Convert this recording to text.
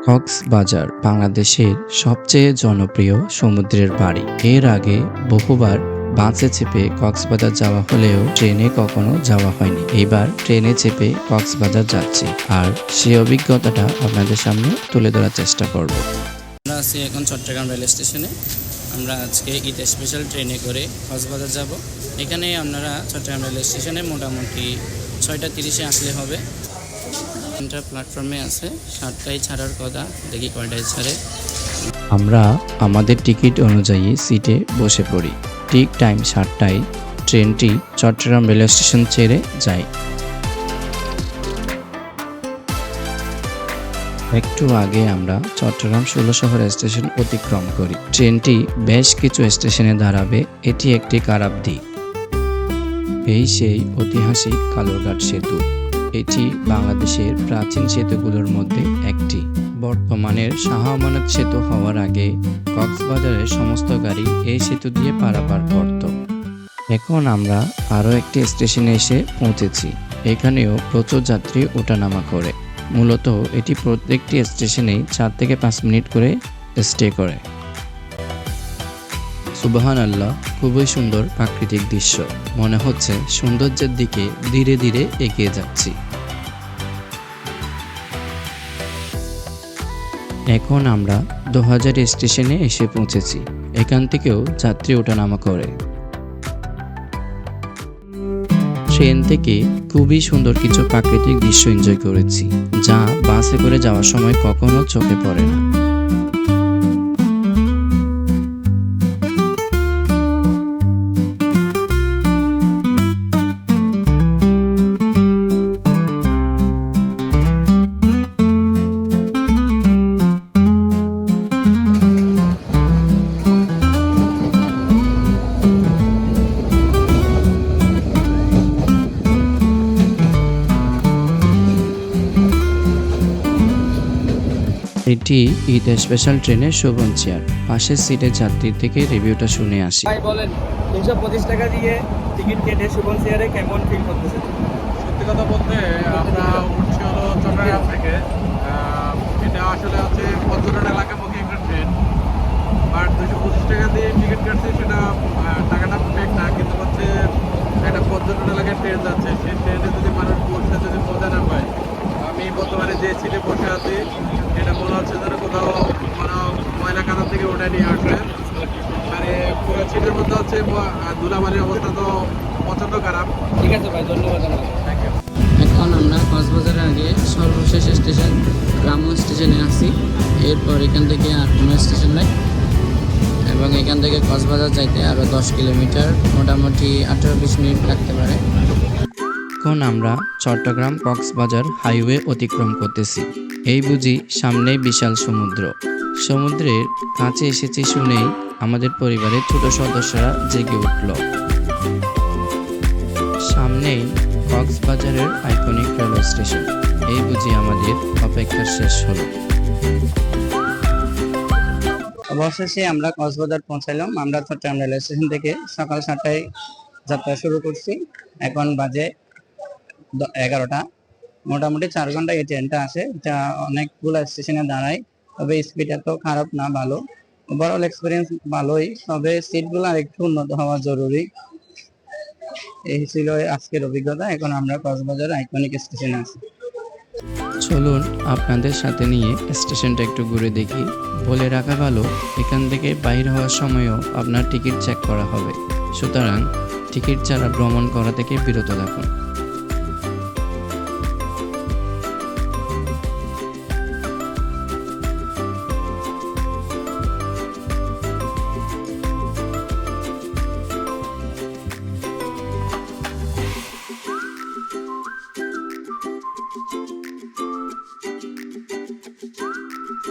কক্সবাজার বাংলাদেশের সবচেয়ে জনপ্রিয় সমুদ্রের বাড়ি। এর আগে বহুবার বাসে চেপে কক্সবাজার যাওয়া হলেও ট্রেনে কখনো যাওয়া হয়নি। এবার ট্রেনে চেপে কক্সবাজার যাচ্ছি, আর সেই অভিজ্ঞতাটা আপনাদের সামনে তুলে ধরার চেষ্টা করব। আমরা আছি এখন চট্টগ্রাম রেল স্টেশনে। আমরা আজকে ঈদ স্পেশাল ট্রেনে করে কক্সবাজার যাব। এখানে আপনারা চট্টগ্রাম রেল স্টেশনে মোটামুটি 6:30-এ আসলে হবে। তিনটা প্ল্যাটফর্মে আছে, 7টায় ছাড়ার কথা, দেখি কয়টায় ছাড়ে। আমরা আমাদের টিকিট অনুযায়ী সিটে বসে পড়ি। ঠিক টাইম 7টায় ট্রেনটি চট্টগ্রাম রেল স্টেশন ছেড়ে যায়। একটু আগে আমরা চট্টগ্রাম 16 শহর স্টেশন অতিক্রম করি। ট্রেনটি বেশ কিছু স্টেশনে দাঁড়াবে, এটি একটি খারাপ দিক। এই সেই ঐতিহাসিক কালুরঘাট সেতু। এটি বাংলাদেশের প্রাচীন সেতুগুলোর মধ্যে একটি। বর্তমানের শাহ আমানত সেতু হওয়ার আগে কক্সবাজারের সমস্ত গাড়ি এই সেতু দিয়ে পারাপার করত। এখন আমরা আরও একটি স্টেশনে এসে পৌঁছেছি। এখানেও প্রচুর যাত্রী ওঠানামা করে। মূলত এটি প্রত্যেকটি স্টেশনেই 4 থেকে 5 মিনিট করে স্টে করে। সুবহানাল্লাহ, খুবই সুন্দর প্রাকৃতিক দৃশ্য। মনে হচ্ছে সৌন্দর্যের দিকে ধীরে ধীরে এগিয়ে যাচ্ছি। এখন আমরা 2000 স্টেশনে এসে পৌঁছেছি। এখান থেকেও যাত্রী ওঠানামা করে। ট্রেন থেকে খুবই সুন্দর কিছু প্রাকৃতিক দৃশ্য এনজয় করেছি, যা বাসে করে যাওয়ার সময় কখনো চোখে পড়ে না। এটি ঈদ স্পেশাল ট্রেনের শোভন চেয়ার। পাশের সিটের যাত্রীর থেকে রিভিউটা শুনে আসি। ভাই বলেন, 325 টাকা দিয়ে টিকিট কেটে শোভন চেয়ারে কেমন ফিল করতেছেন? সত্যি কথা বলতে আমরা উঠছি হলো চট্টগ্রাম থেকে। এটা আসলে হচ্ছে পর্যটন এলাকামুখী একটা ট্রেন। আর 225 টাকা দিয়ে টিকিট কাটছি, সেটা টাকাটা ফেক না, কিন্তু হচ্ছে একটা পর্যটন এলাকায় ট্রেন যাচ্ছে। সেই ট্রেনে যদি মানুষ বসে যদি মজা না পায়, আমি বর্তমানে যে সিটে বসে আছি এটা মনে হচ্ছে যেন কোথাও মানে ময়লা কাদা থেকে ওটা নিয়ে আসবে। মানে পুরো সিটের মধ্যে হচ্ছে ধুলাবালির অবস্থা তো প্রচণ্ড খারাপ। ঠিক আছে ভাই, ধন্যবাদ আপনাকে। Thank you. এখন আমরা কক্সবাজারের আগে সর্বশেষ স্টেশন রামু স্টেশনে আছি। এরপর এখান থেকে আর কোনো স্টেশন নাই, এবং এখান থেকে কক্সবাজার যাইতে আরও 10 কিলোমিটার, মোটামুটি 18-20 মিনিট লাগতে পারে। এখন আমরা চট্টগ্রাম কক্সবাজার হাইওয়ে অতিক্রম করতেছি। এই বুঝি সামনেই বিশাল সমুদ্র। সমুদ্রের কাছে এসেছি শুনেই আমাদের পরিবারের ছোট সদস্যরা জেগে উঠল। সামনেই কক্সবাজারের আইকনিক রেলওয়ে স্টেশন। এই বুঝি আমাদের অপেক্ষা শেষ হলো। অবশেষে আমরা কক্সবাজার পৌঁছালাম। আমরা চট্টগ্রাম রেল স্টেশন থেকে সকাল 7টায় যাত্রা শুরু করছি। এখন বাজে 11টা। মোটামুটি 4 ঘন্টা এই ট্রেনটা আসে। এটা অনেকগুলো স্টেশনে দাঁড়ায়, তবে স্পিড এত খারাপ না, ভালো। ওভারঅল এক্সপিরিয়েন্স ভালোই, তবে সিটগুলো আর একটু উন্নত হওয়া জরুরি। এই ছিল আজকের অভিজ্ঞতা। এখন আমরা কক্সবাজার আইকনিক স্টেশনে আছি। চলুন আপনাদের সাথে নিয়ে স্টেশনটা একটু ঘুরে দেখি। বলে রাখা ভালো, এখান থেকে বাইর হওয়ার সময়ও আপনার টিকিট চেক করা হবে, সুতরাং টিকিট ছাড়া ভ্রমণ করা থেকে বিরত থাকুন।